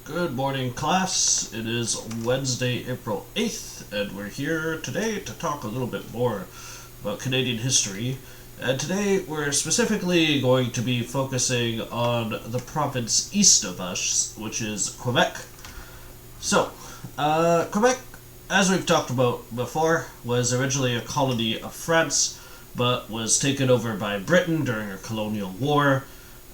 Good morning, class. It is Wednesday, April 8th, and we're here today to talk a little bit more about Canadian history. And today we're specifically going to be focusing on the province east of us, which is Quebec. So, Quebec, as we've talked about before, was originally a colony of France, but was taken over by Britain during a colonial war.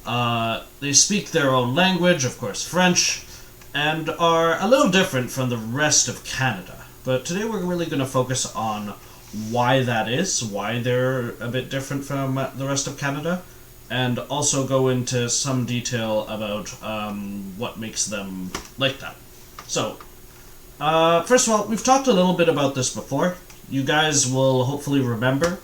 They speak their own language, of course French, and are a little different from the rest of Canada. But today we're really going to focus on why that is, why they're a bit different from the rest of Canada, and also go into some detail about what makes them like that. So, first of all, we've talked a little bit about this before. You guys will hopefully remember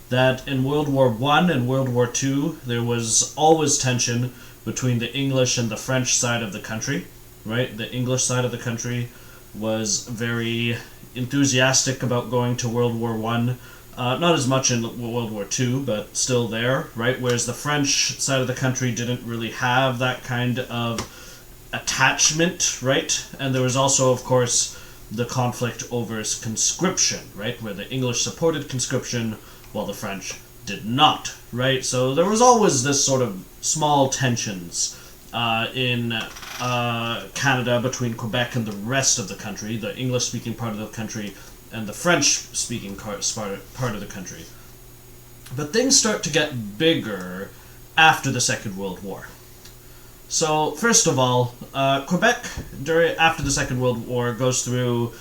that in World War I and World War II, there was always tension between the English and the French side of the country, right? The English side of the country was very enthusiastic about going to World War I, not as much in World War II, but still there, right? Whereas the French side of the country didn't really have that kind of attachment, right? And there was also, of course, the conflict over conscription, right? Where the English supported conscription while the French did not, right? So there was always this sort of small tensions in Canada between Quebec and the rest of the country, the English-speaking part of the country and the French-speaking part of the country. But things start to get bigger after the Second World War. So, first of all, Quebec, after the Second World War, goes through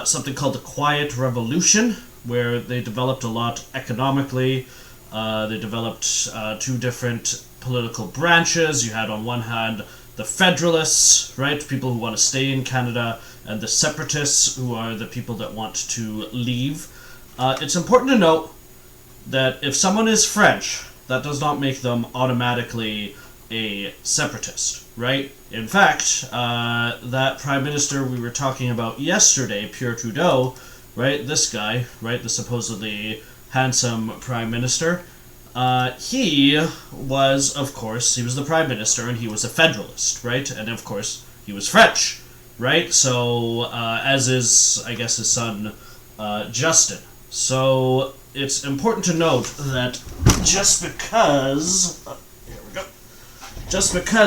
something called the Quiet Revolution, where they developed a lot economically. They developed two different political branches. You had on one hand the Federalists, right, people who want to stay in Canada, and the Separatists, who are the people that want to leave. It's important to note that if someone is French, that does not make them automatically a separatist, right? In fact, that Prime Minister we were talking about yesterday, Pierre Trudeau, right, this guy, right, the supposedly handsome Prime Minister, he was, of course, he was the Prime Minister and he was a Federalist, right? And of course, he was French, right? So, as is, I guess, his son, Justin. So, it's important to note that just because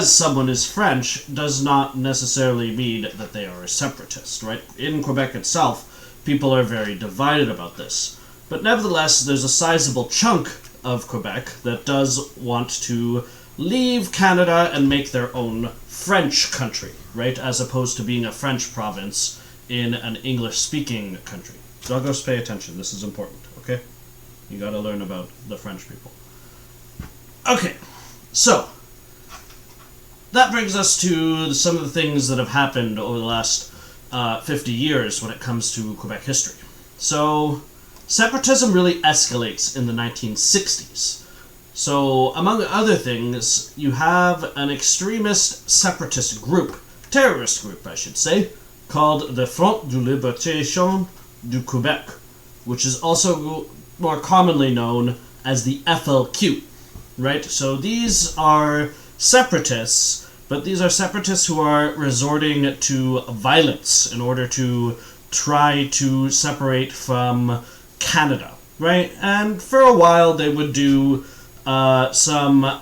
someone is French does not necessarily mean that they are a separatist, right? In Quebec itself, people are very divided about this. But nevertheless, there's a sizable chunk of Quebec that does want to leave Canada and make their own French country, right? As opposed to being a French province in an English-speaking country. Doggos, pay attention. This is important, okay? You gotta learn about the French people. Okay, so that brings us to some of the things that have happened over the last 50 years when it comes to Quebec history. So, separatism really escalates in the 1960s. So, among other things, you have an extremist separatist group, terrorist group I should say, called the Front de Libération du Québec, which is also more commonly known as the FLQ, right? So these are separatists, but these are separatists who are resorting to violence in order to try to separate from Canada, right? And for a while they would do some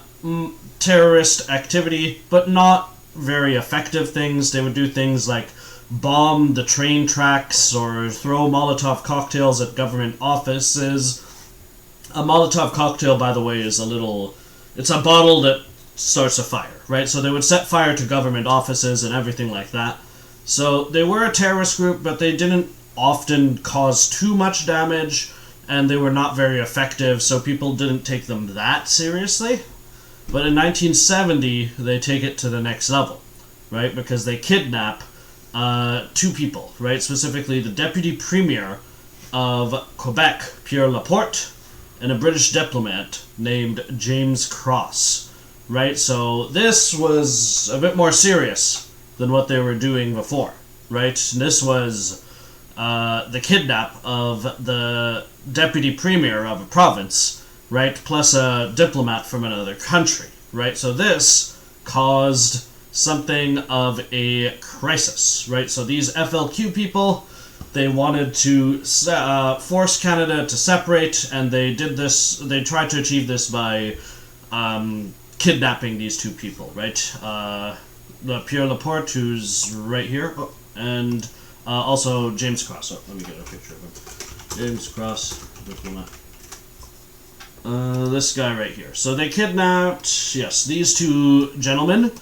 terrorist activity, but not very effective things. They would do things like bomb the train tracks or throw Molotov cocktails at government offices. A Molotov cocktail, by the way, is it's a bottle that starts a fire, right? So they would set fire to government offices and everything like that. So they were a terrorist group, but they didn't often cause too much damage, and they were not very effective, so people didn't take them that seriously. But in 1970, they take it to the next level, right? Because they kidnap two people, right? Specifically the Deputy Premier of Quebec, Pierre Laporte, and a British diplomat named James Cross. Right, so this was a bit more serious than what they were doing before, right? This was the kidnap of the deputy premier of a province, right, plus a diplomat from another country, right? So this caused something of a crisis, right? So these FLQ people, they wanted to force Canada to separate, and they did this. They tried to achieve this by kidnapping these two people, right? Pierre Laporte, who's right here, and also James Cross. Oh, let me get a picture of him. James Cross, diplomat. This guy right here. So they kidnapped, yes, these two gentlemen,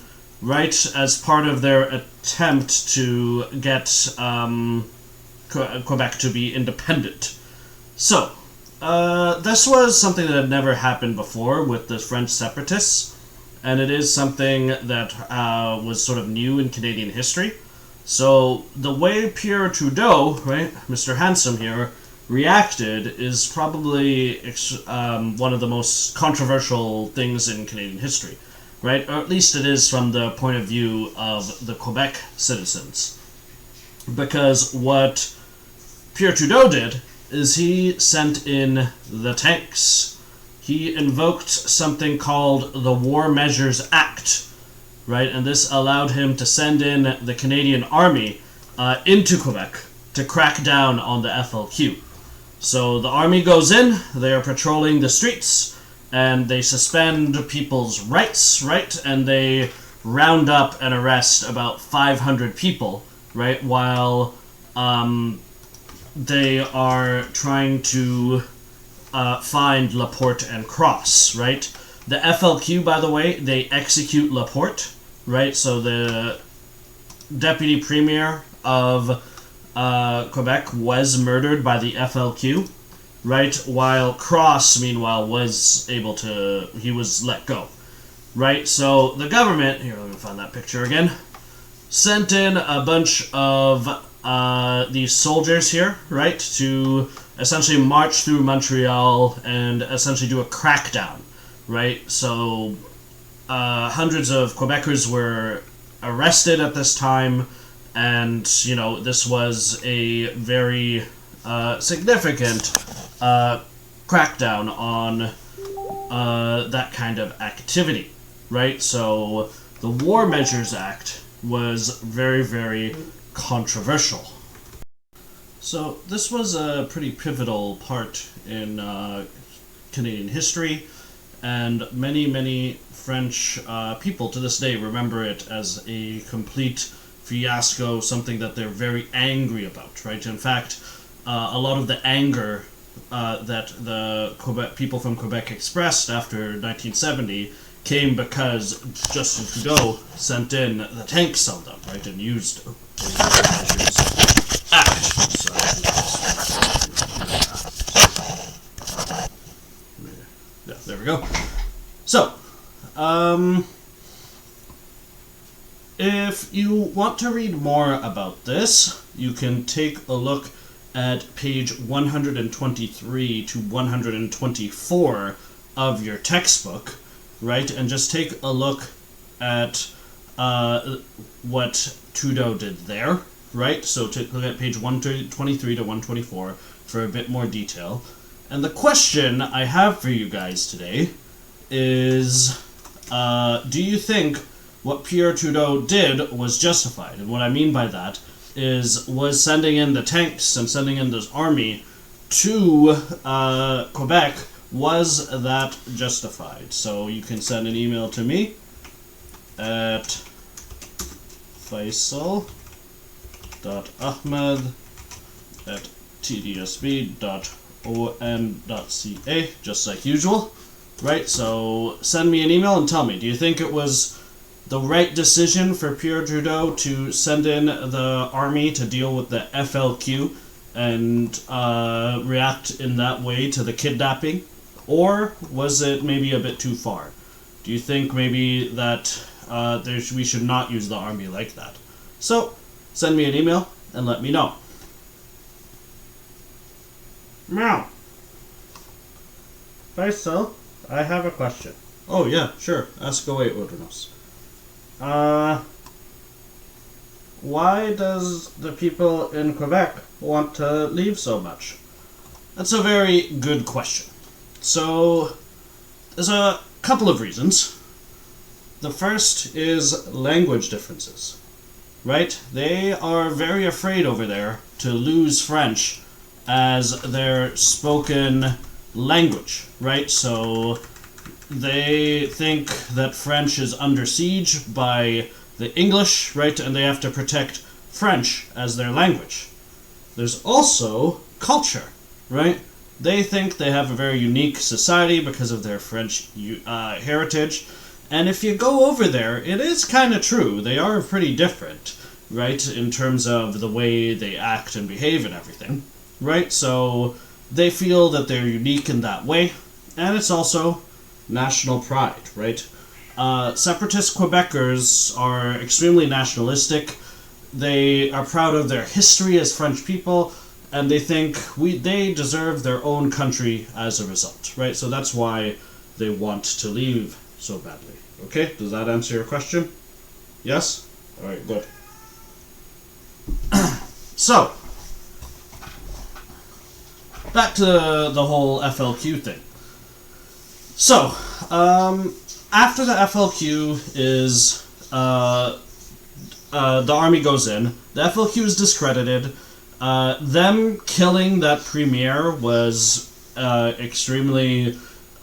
right, as part of their attempt to get Quebec to be independent. So, this was something that had never happened before with the French separatists, and it is something that was sort of new in Canadian history. So, the way Pierre Trudeau, right, Mr. Handsome here, reacted is probably one of the most controversial things in Canadian history, right? Or at least it is from the point of view of the Quebec citizens. Because what Pierre Trudeau did is he sent in the tanks. He invoked something called the War Measures Act, right? And this allowed him to send in the Canadian Army into Quebec to crack down on the FLQ. So the army goes in, they are patrolling the streets, and they suspend people's rights, right? And they round up and arrest about 500 people, right? While they are trying to find Laporte and Cross, right? The FLQ, by the way, they execute Laporte, right? So the deputy premier of Quebec was murdered by the FLQ, right? While Cross, meanwhile, was able to, he was let go, right? So the government, here, let me find that picture again, sent in a bunch of these soldiers here, right, to essentially march through Montreal and essentially do a crackdown, right? So hundreds of Quebecers were arrested at this time, and, you know, this was a very significant crackdown on that kind of activity, right? So the War Measures Act was very, very controversial. So this was a pretty pivotal part in Canadian history, and many French people to this day remember it as a complete fiasco, something that they're very angry about, right? In fact, a lot of the anger that the Quebec people from Quebec expressed after 1970 came because Justin Trudeau sent in the tanks on them, right, and used the War Measures Act. Yeah, there we go. So, if you want to read more about this, you can take a look at page 123 to 124 of your textbook, right? And just take a look at what Trudeau did there, right? So take a look at page 123 to 124 for a bit more detail. And the question I have for you guys today is, do you think what Pierre Trudeau did was justified? And what I mean by that is, was sending in the tanks and sending in this army to Quebec, was that justified? So you can send an email to me at faisal.ahmed@tdsb.on.ca, just like usual, right? So send me an email and tell me, do you think it was the right decision for Pierre Trudeau to send in the army to deal with the FLQ and react in that way to the kidnapping? Or was it maybe a bit too far? Do you think maybe that we should not use the army like that? So, send me an email and let me know. Meow. Faisal, I have a question. Oh yeah, sure. Ask away, Odrinos. Why does the people in Quebec want to leave so much? That's a very good question. So, there's a couple of reasons. the first is language differences, right? They are very afraid over there to lose French as their spoken language, right? So they think that French is under siege by the English, right? And they have to protect French as their language. There's also culture, right? They think they have a very unique society because of their French heritage. And if you go over there, it is kind of true. They are pretty different, right? In terms of the way they act and behave and everything, right? So they feel that they're unique in that way. And it's also national pride, right? Separatist Quebecers are extremely nationalistic. They are proud of their history as French people, and they think they deserve their own country as a result, right? So that's why they want to leave so badly. Okay, does that answer your question? Yes? Alright, good. So, back to the whole FLQ thing. So, after the FLQ is, the army goes in, the FLQ is discredited. Them killing that premier was extremely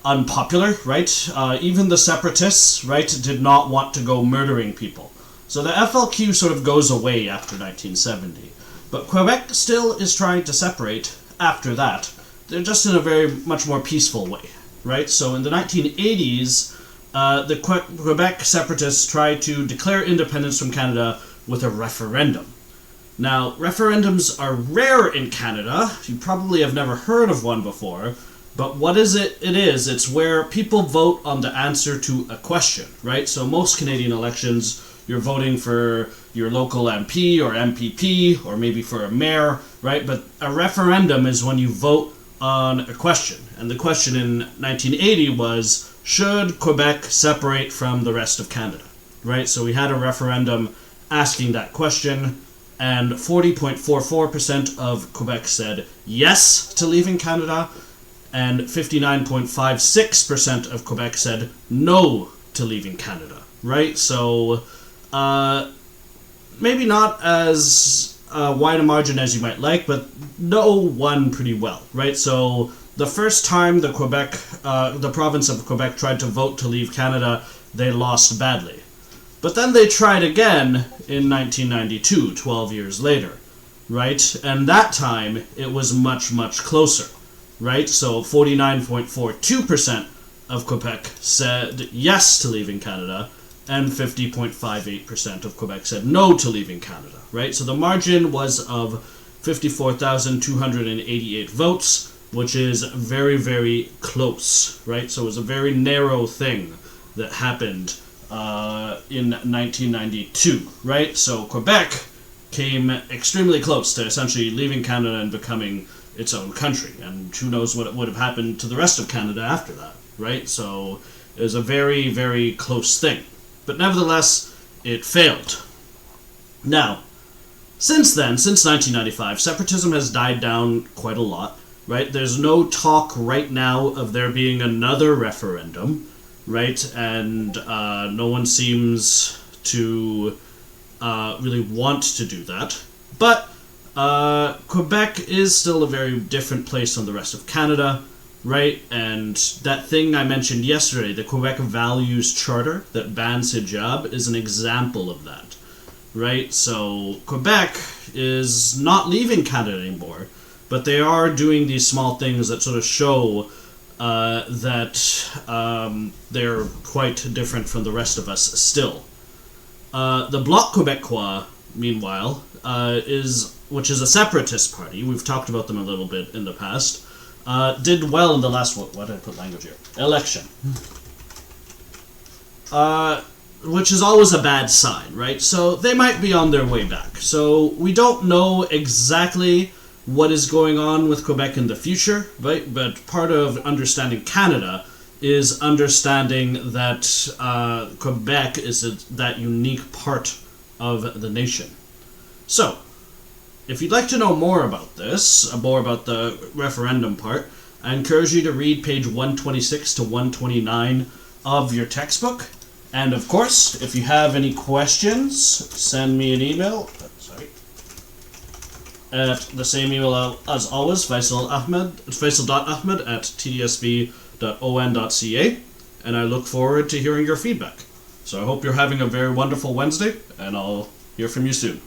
unpopular, right? Even the separatists, right, did not want to go murdering people. So the FLQ sort of goes away after 1970. But Quebec still is trying to separate after that. They're just in a very much more peaceful way, right? So in the 1980s, the Quebec separatists tried to declare independence from Canada with a referendum. Now, referendums are rare in Canada. You probably have never heard of one before. But what is it? It's where people vote on the answer to a question, right? So most Canadian elections, you're voting for your local MP or MPP, or maybe for a mayor, right? But a referendum is when you vote on a question. And the question in 1980 was, should Quebec separate from the rest of Canada, right? So we had a referendum asking that question, and 40.44% of Quebec said yes to leaving Canada, and 59.56% of Quebec said no to leaving Canada, right? So maybe not as wide a margin as you might like, but no won pretty well, right? So the first time the province of Quebec tried to vote to leave Canada, they lost badly. But then they tried again in 1992, 12 years later, right? And that time it was much, much closer, right? So 49.42% of Quebec said yes to leaving Canada, and 50.58% of Quebec said no to leaving Canada, right? So the margin was of 54,288 votes, which is very, very close, right? So it was a very narrow thing that happened in 1992, right? So Quebec came extremely close to essentially leaving Canada and becoming its own country, and who knows what would have happened to the rest of Canada after that, right? So it was a very, very close thing. But nevertheless, it failed. Now, since then, since 1995, separatism has died down quite a lot, right? There's no talk right now of there being another referendum, right? And no one seems to really want to do that. But Quebec is still a very different place from the rest of Canada, right? And that thing I mentioned yesterday, the Quebec Values Charter that bans hijab, is an example of that, right? So Quebec is not leaving Canada anymore, but they are doing these small things that sort of show that they're quite different from the rest of us still. The Bloc Québécois, meanwhile, which is a separatist party, we've talked about them a little bit in the past, did well in the last, what did I put language here? Election. Which is always a bad sign, right? So they might be on their way back. So we don't know exactly what is going on with Quebec in the future, right? But part of understanding Canada is understanding that Quebec is that unique part of the nation. So, if you'd like to know more about this, more about the referendum part, I encourage you to read page 126 to 129 of your textbook. And of course, if you have any questions, send me an email. At the same email as always, faisal.ahmed@tsb.on.ca, and I look forward to hearing your feedback. So I hope you're having a very wonderful Wednesday, and I'll hear from you soon.